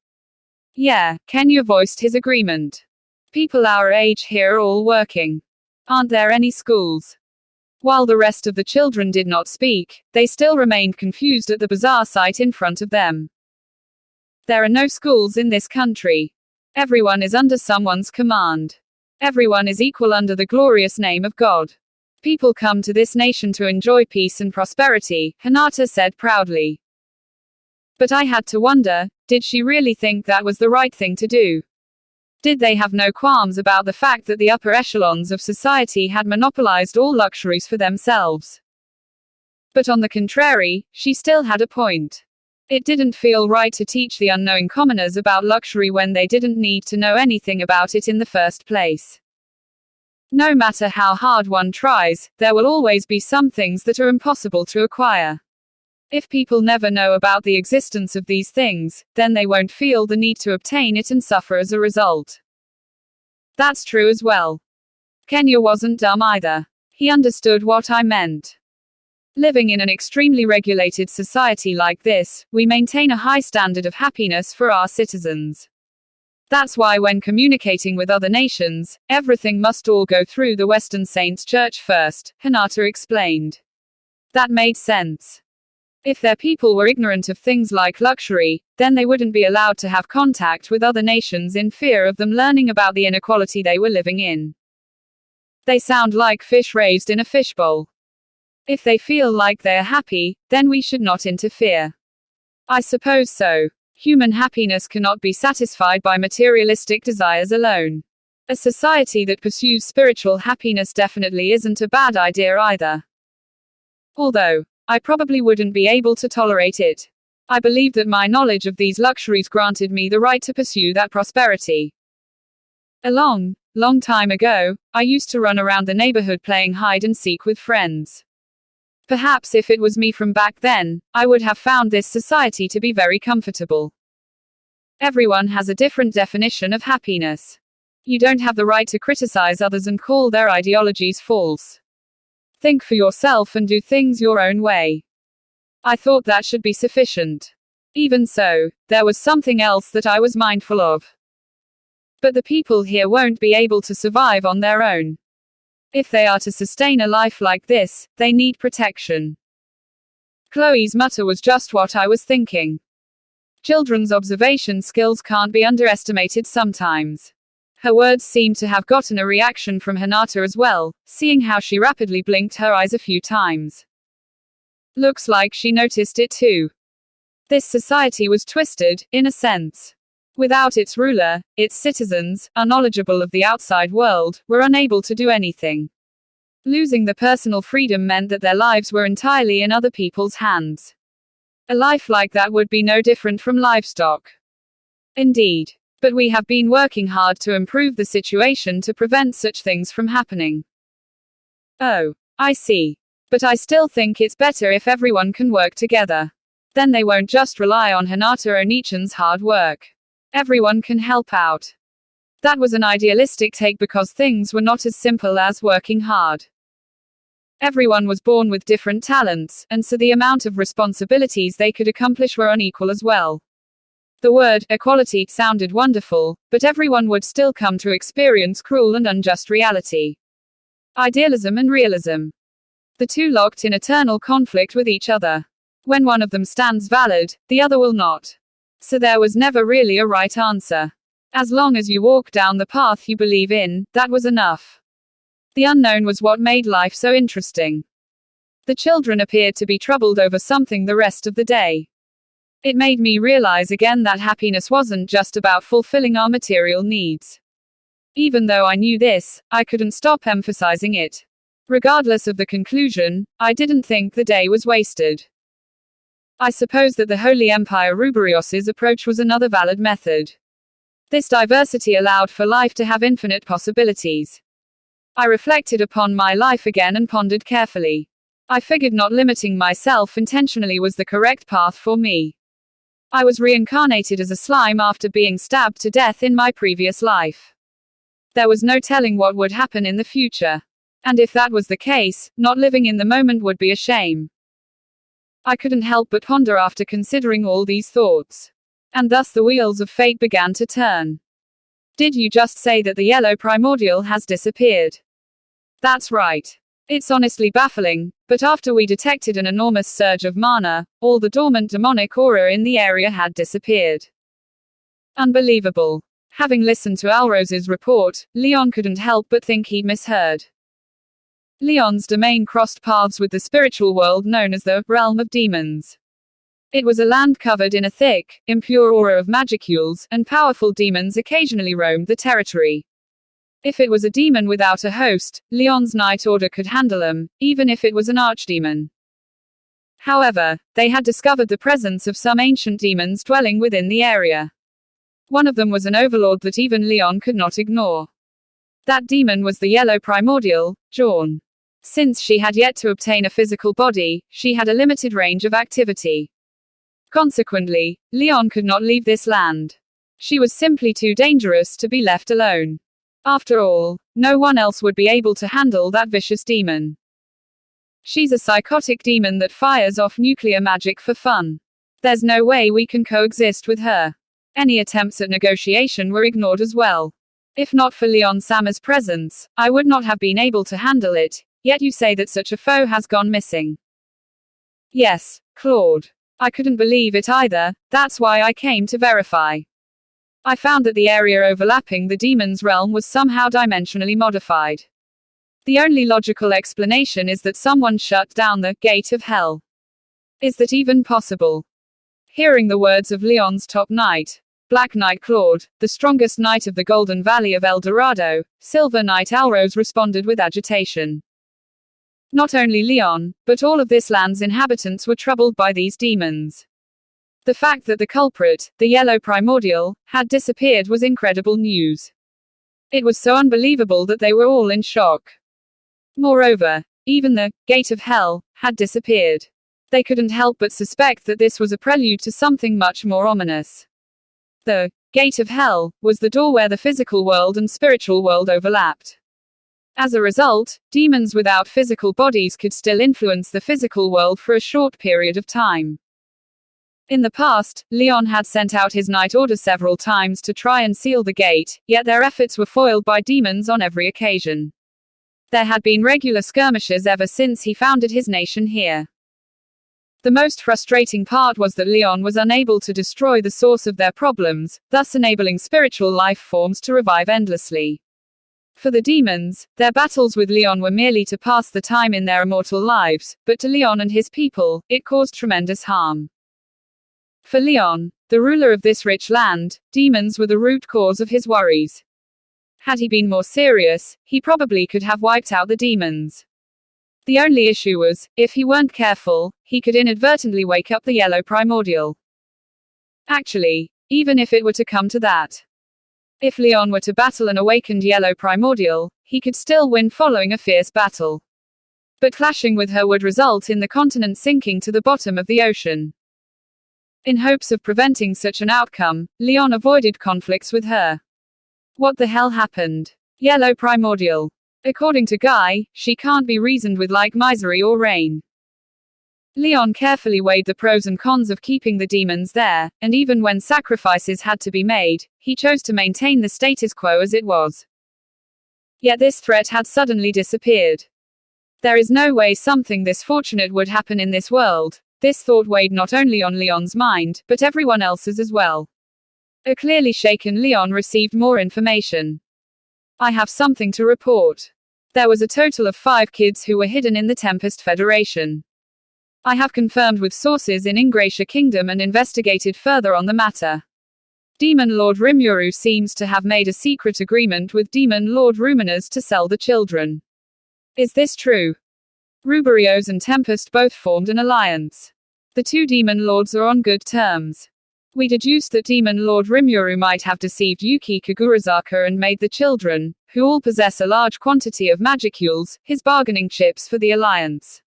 Yeah, Kenya voiced his agreement. People our age here are all working. Aren't there any schools? While the rest of the children did not speak, they still remained confused at the bizarre sight in front of them. There are no schools in this country. Everyone is under someone's command. Everyone is equal under the glorious name of God. People come to this nation to enjoy peace and prosperity, Hinata said proudly. But I had to wonder, did she really think that was the right thing to do? Did they have no qualms about the fact that the upper echelons of society had monopolized all luxuries for themselves? But on the contrary, she still had a point. It didn't feel right to teach the unknowing commoners about luxury when they didn't need to know anything about it in the first place. No matter how hard one tries, there will always be some things that are impossible to acquire. If people never know about the existence of these things, then they won't feel the need to obtain it and suffer as a result. That's true as well. Kenya wasn't dumb either. He understood what I meant. Living in an extremely regulated society like this, we maintain a high standard of happiness for our citizens. That's why when communicating with other nations, everything must all go through the Western Saints Church first, Hinata explained. That made sense. If their people were ignorant of things like luxury, then they wouldn't be allowed to have contact with other nations in fear of them learning about the inequality they were living in. They sound like fish raised in a fishbowl. If they feel like they're happy, then we should not interfere. I suppose so. Human happiness cannot be satisfied by materialistic desires alone. A society that pursues spiritual happiness definitely isn't a bad idea either. Although, I probably wouldn't be able to tolerate it. I believe that my knowledge of these luxuries granted me the right to pursue that prosperity. A long time ago, I used to run around the neighborhood playing hide and seek with friends. Perhaps if it was me from back then, I would have found this society to be very comfortable. Everyone has a different definition of happiness. You don't have the right to criticize others and call their ideologies false. Think for yourself and do things your own way. I thought that should be sufficient. Even so, there was something else that I was mindful of. But the people here won't be able to survive on their own. If they are to sustain a life like this, they need protection. Chloe's mutter was just what I was thinking. Children's observation skills can't be underestimated sometimes. Her words seemed to have gotten a reaction from Hinata as well, seeing how she rapidly blinked her eyes a few times. Looks like she noticed it too. This society was twisted, in a sense. Without its ruler, its citizens, unknowledgeable of the outside world, were unable to do anything. Losing the personal freedom meant that their lives were entirely in other people's hands. A life like that would be no different from livestock. Indeed. But we have been working hard to improve the situation to prevent such things from happening. Oh, I see. But I still think it's better if everyone can work together. Then they won't just rely on Hinata Onichan's hard work. Everyone can help out. That was an idealistic take because things were not as simple as working hard. Everyone was born with different talents, and so the amount of responsibilities they could accomplish were unequal as well. The word equality sounded wonderful, but everyone would still come to experience cruel and unjust reality. Idealism and realism. The two locked in eternal conflict with each other. When one of them stands valid, the other will not. So there was never really a right answer. As long as you walk down the path you believe in, that was enough. The unknown was what made life so interesting. The children appeared to be troubled over something the rest of the day. It made me realize again that happiness wasn't just about fulfilling our material needs. Even though I knew this, I couldn't stop emphasizing it. Regardless of the conclusion, I didn't think the day was wasted. I suppose that the Holy Empire Ruberios's approach was another valid method. This diversity allowed for life to have infinite possibilities. I reflected upon my life again and pondered carefully. I figured not limiting myself intentionally was the correct path for me. I was reincarnated as a slime after being stabbed to death in my previous life. There was no telling what would happen in the future. And if that was the case, not living in the moment would be a shame. I couldn't help but ponder after considering all these thoughts. And thus the wheels of fate began to turn. Did you just say that the yellow primordial has disappeared? That's right. It's honestly baffling, but after we detected an enormous surge of mana, all the dormant demonic aura in the area had disappeared. Unbelievable. Having listened to Alrose's report, Leon couldn't help but think he'd misheard. Leon's domain crossed paths with the spiritual world known as the realm of demons. It was a land covered in a thick, impure aura of magicules, and powerful demons occasionally roamed the territory. If it was a demon without a host, Leon's Night Order could handle them, even if it was an archdemon. However, they had discovered the presence of some ancient demons dwelling within the area. One of them was an overlord that even Leon could not ignore. That demon was the yellow primordial, Jawn. Since she had yet to obtain a physical body, she had a limited range of activity. Consequently, Leon could not leave this land. She was simply too dangerous to be left alone. After all, no one else would be able to handle that vicious demon. She's a psychotic demon that fires off nuclear magic for fun. There's no way we can coexist with her. Any attempts at negotiation were ignored as well. If not for Leon Sammer's presence, I would not have been able to handle it, yet you say that such a foe has gone missing. Yes, Claude. I couldn't believe it either, that's why I came to verify. I found that the area overlapping the demon's realm was somehow dimensionally modified. The only logical explanation is that someone shut down the gate of hell. Is that even possible? Hearing the words of Leon's top knight, Black Knight Claude, the strongest knight of the Golden Valley of El Dorado, Silver Knight Alrose responded with agitation. Not only Leon, but all of this land's inhabitants were troubled by these demons. The fact that the culprit, the yellow primordial, had disappeared was incredible news. It was so unbelievable that they were all in shock. Moreover, even the gate of hell had disappeared. They couldn't help but suspect that this was a prelude to something much more ominous. The gate of hell was the door where the physical world and spiritual world overlapped. As a result, demons without physical bodies could still influence the physical world for a short period of time. In the past, Leon had sent out his Night Order several times to try and seal the gate, yet their efforts were foiled by demons on every occasion. There had been regular skirmishes ever since he founded his nation here. The most frustrating part was that Leon was unable to destroy the source of their problems, thus enabling spiritual life forms to revive endlessly. For the demons, their battles with Leon were merely to pass the time in their immortal lives, but to Leon and his people, it caused tremendous harm. For Leon, the ruler of this rich land, demons were the root cause of his worries. Had he been more serious, he probably could have wiped out the demons. The only issue was, if he weren't careful, he could inadvertently wake up the yellow primordial. Actually, even if it were to come to that. If Leon were to battle an awakened yellow primordial, he could still win following a fierce battle. But clashing with her would result in the continent sinking to the bottom of the ocean. In hopes of preventing such an outcome, Leon avoided conflicts with her. What the hell happened? Yellow primordial. According to Guy, she can't be reasoned with like misery or rain. Leon carefully weighed the pros and cons of keeping the demons there, and even when sacrifices had to be made, he chose to maintain the status quo as it was. Yet this threat had suddenly disappeared. There is no way something this fortunate would happen in this world. This thought weighed not only on Leon's mind, but everyone else's as well. A clearly shaken Leon received more information. I have something to report. There was a total of 5 kids who were hidden in the Tempest Federation. I have confirmed with sources in Ingratia Kingdom and investigated further on the matter. Demon Lord Rimuru seems to have made a secret agreement with Demon Lord Ruminers to sell the children. Is this true? Ruberios and Tempest both formed an alliance. The 2 demon lords are on good terms. We deduced that Demon Lord Rimuru might have deceived Yuki Kagurazaka and made the children, who all possess a large quantity of magicules, his bargaining chips for the alliance.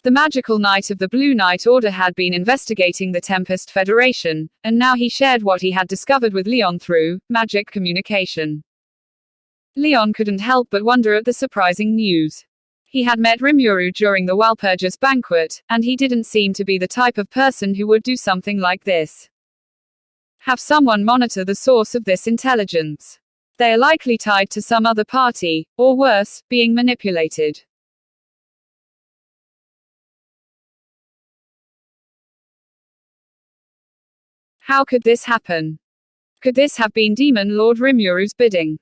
The magical Knight of the Blue Knight Order had been investigating the Tempest Federation, and now he shared what he had discovered with Leon through magic communication. Leon couldn't help but wonder at the surprising news. He had met Rimuru during the Walpurgis banquet, and he didn't seem to be the type of person who would do something like this. Have someone monitor the source of this intelligence. They are likely tied to some other party, or worse, being manipulated. How could this happen? Could this have been Demon Lord Rimuru's bidding?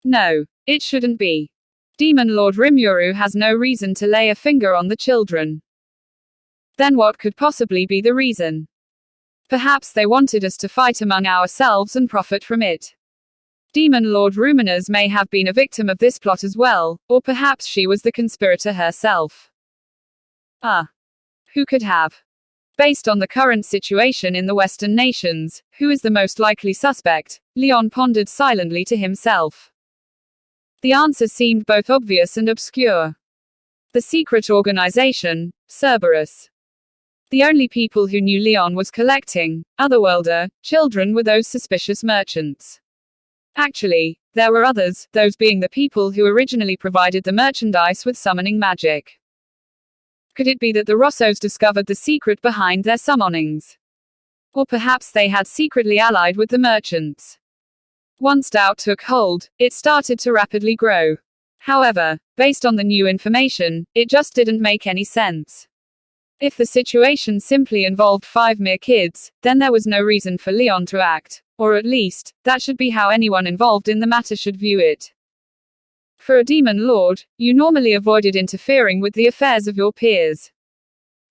No, it shouldn't be. Demon Lord Rimuru has no reason to lay a finger on the children. Then what could possibly be the reason? Perhaps they wanted us to fight among ourselves and profit from it. Demon Lord Ruminers may have been a victim of this plot as well, or perhaps she was the conspirator herself. Who could have? Based on the current situation in the Western nations, who is the most likely suspect? Leon pondered silently to himself. The answer seemed both obvious and obscure. The secret organization, Cerberus. The only people who knew Leon was collecting otherworlder children were those suspicious merchants. Actually, there were others, those being the people who originally provided the merchandise with summoning magic. Could it be that the Rossos discovered the secret behind their summonings? Or perhaps they had secretly allied with the merchants. Once doubt took hold, it started to rapidly grow. However, based on the new information, it just didn't make any sense. If the situation simply involved 5 mere kids, then there was no reason for Leon to act, or at least, that should be how anyone involved in the matter should view it. For a demon lord, you normally avoided interfering with the affairs of your peers.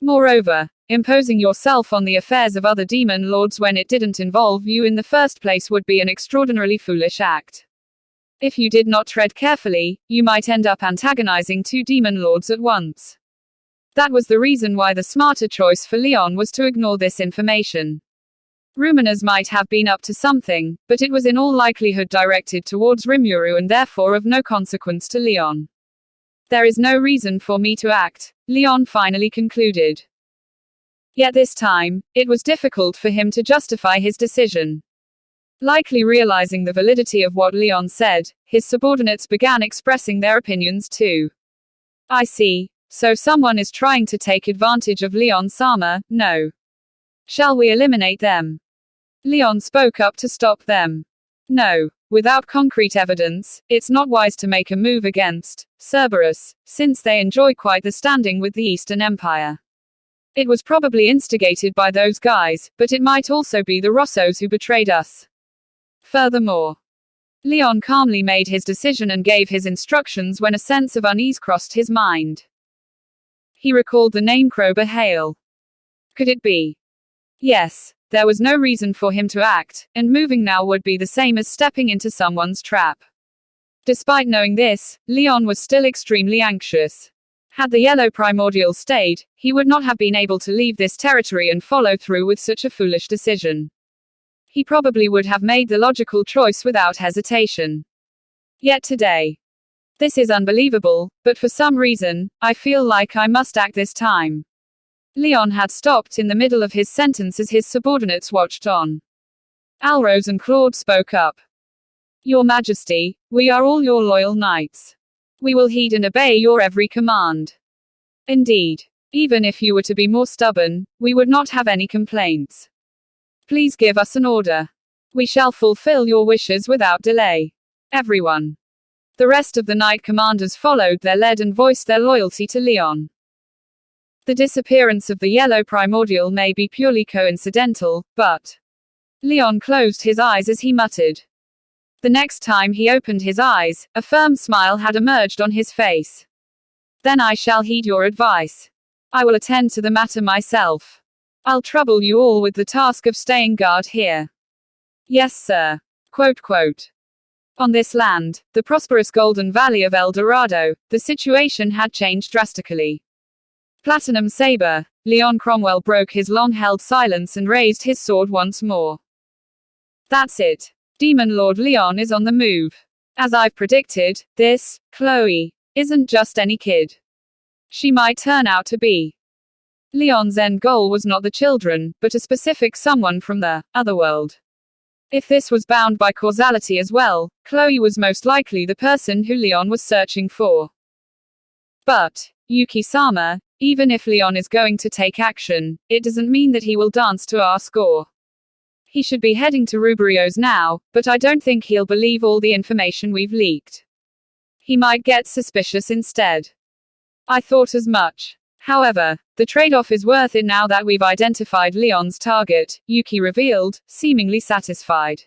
Moreover, imposing yourself on the affairs of other demon lords when it didn't involve you in the first place would be an extraordinarily foolish act. If you did not tread carefully, you might end up antagonizing 2 demon lords at once. That was the reason why the smarter choice for Leon was to ignore this information. Ruminers might have been up to something, but it was in all likelihood directed towards Rimuru and therefore of no consequence to Leon. There is no reason for me to act, Leon finally concluded. Yet this time, it was difficult for him to justify his decision. Likely realizing the validity of what Leon said, his subordinates began expressing their opinions too. I see. So someone is trying to take advantage of Leon-sama, no. Shall we eliminate them? Leon spoke up to stop them. No. Without concrete evidence, it's not wise to make a move against Cerberus, since they enjoy quite the standing with the Eastern Empire. It was probably instigated by those guys, but it might also be the Rossos who betrayed us. Furthermore, Leon calmly made his decision and gave his instructions when a sense of unease crossed his mind. He recalled the name Krober Hale. Could it be? Yes, there was no reason for him to act, and moving now would be the same as stepping into someone's trap. Despite knowing this, Leon was still extremely anxious. Had the Yellow Primordial stayed, he would not have been able to leave this territory and follow through with such a foolish decision. He probably would have made the logical choice without hesitation. Yet today. This is unbelievable, but for some reason, I feel like I must act this time. Leon had stopped in the middle of his sentence as his subordinates watched on. Alrose and Claude spoke up. Your Majesty, we are all your loyal knights. We will heed and obey your every command. Indeed. Even if you were to be more stubborn, we would not have any complaints. Please give us an order. We shall fulfill your wishes without delay. Everyone. The rest of the Knight commanders followed their lead and voiced their loyalty to Leon. The disappearance of the yellow primordial may be purely coincidental, but Leon closed his eyes as he muttered. The next time he opened his eyes, a firm smile had emerged on his face. Then I shall heed your advice. I will attend to the matter myself. I'll trouble you all with the task of staying guard here. Yes, sir. Quote, quote. On this land, the prosperous Golden Valley of El Dorado, the situation had changed drastically. Platinum Saber, Leon Cromwell broke his long-held silence and raised his sword once more. That's it. Demon Lord Leon is on the move. As I've predicted, this, Chloe, isn't just any kid. She might turn out to be. Leon's end goal was not the children, but a specific someone from the otherworld. If this was bound by causality as well, Chloe was most likely the person who Leon was searching for. But, Yuki-sama, even if Leon is going to take action, it doesn't mean that he will dance to our score. He should be heading to Rubrio's now, but I don't think he'll believe all the information we've leaked. He might get suspicious instead. I thought as much. However, the trade-off is worth it now that we've identified Leon's target, Yuki revealed, seemingly satisfied.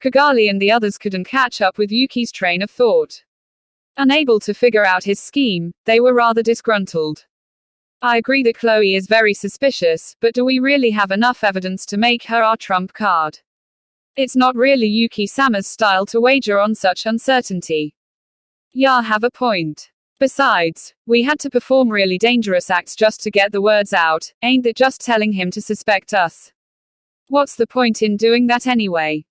Kigali and the others couldn't catch up with Yuki's train of thought. Unable to figure out his scheme, they were rather disgruntled. I agree that Chloe is very suspicious, but do we really have enough evidence to make her our trump card? It's not really Yuki-sama's style to wager on such uncertainty. Ya have a point. Besides, we had to perform really dangerous acts just to get the words out, ain't that just telling him to suspect us? What's the point in doing that anyway?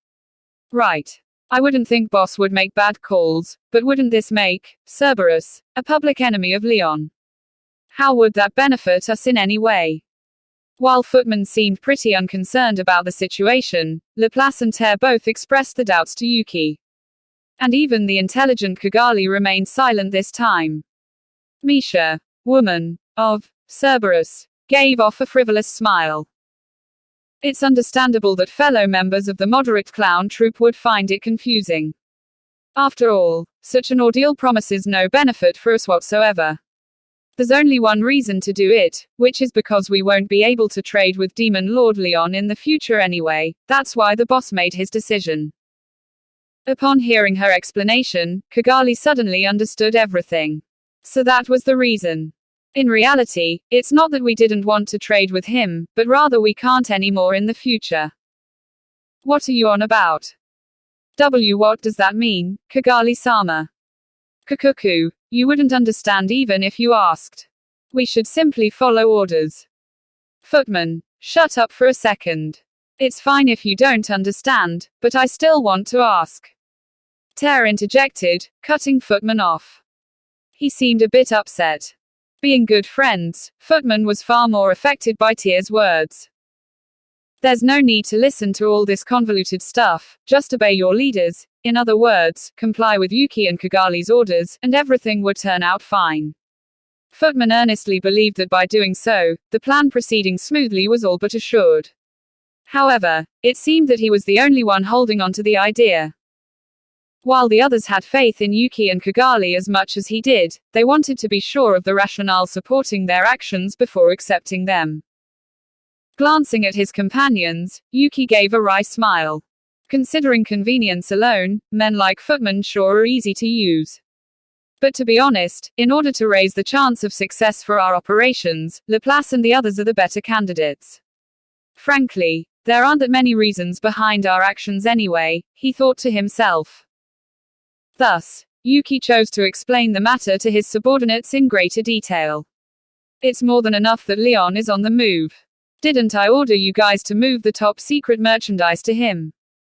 Right. I wouldn't think Boss would make bad calls, but wouldn't this make Cerberus a public enemy of Leon? How would that benefit us in any way? While Footman seemed pretty unconcerned about the situation, Laplace and Terre both expressed the doubts to Yuki. And even the intelligent Kigali remained silent this time. Misha, woman of Cerberus, gave off a frivolous smile. It's understandable that fellow members of the moderate clown troupe would find it confusing. After all, such an ordeal promises no benefit for us whatsoever. There's only one reason to do it, which is because we won't be able to trade with Demon Lord Leon in the future anyway. That's why the boss made his decision. Upon hearing her explanation, Kigali suddenly understood everything. So that was the reason. In reality, it's not that we didn't want to trade with him, but rather we can't anymore in the future. What are you on about? What does that mean, Kigali-sama? Kukuku, you wouldn't understand even if you asked. We should simply follow orders. Footman, shut up for a second. It's fine if you don't understand, but I still want to ask. Terre interjected, cutting Footman off. He seemed a bit upset. Being good friends, Footman was far more affected by Terre's words. There's no need to listen to all this convoluted stuff, just obey your leaders, in other words, comply with Yuki and Kigali's orders, and everything would turn out fine. Footman earnestly believed that by doing so, the plan proceeding smoothly was all but assured. However, it seemed that he was the only one holding on to the idea. While the others had faith in Yuki and Kigali as much as he did, they wanted to be sure of the rationale supporting their actions before accepting them. Glancing at his companions, Yuki gave a wry smile. Considering convenience alone, men like Footman sure are easy to use. But to be honest, in order to raise the chance of success for our operations, Laplace and the others are the better candidates. Frankly, there aren't that many reasons behind our actions anyway, he thought to himself. Thus, Yuki chose to explain the matter to his subordinates in greater detail. It's more than enough that Leon is on the move. Didn't I order you guys to move the top secret merchandise to him?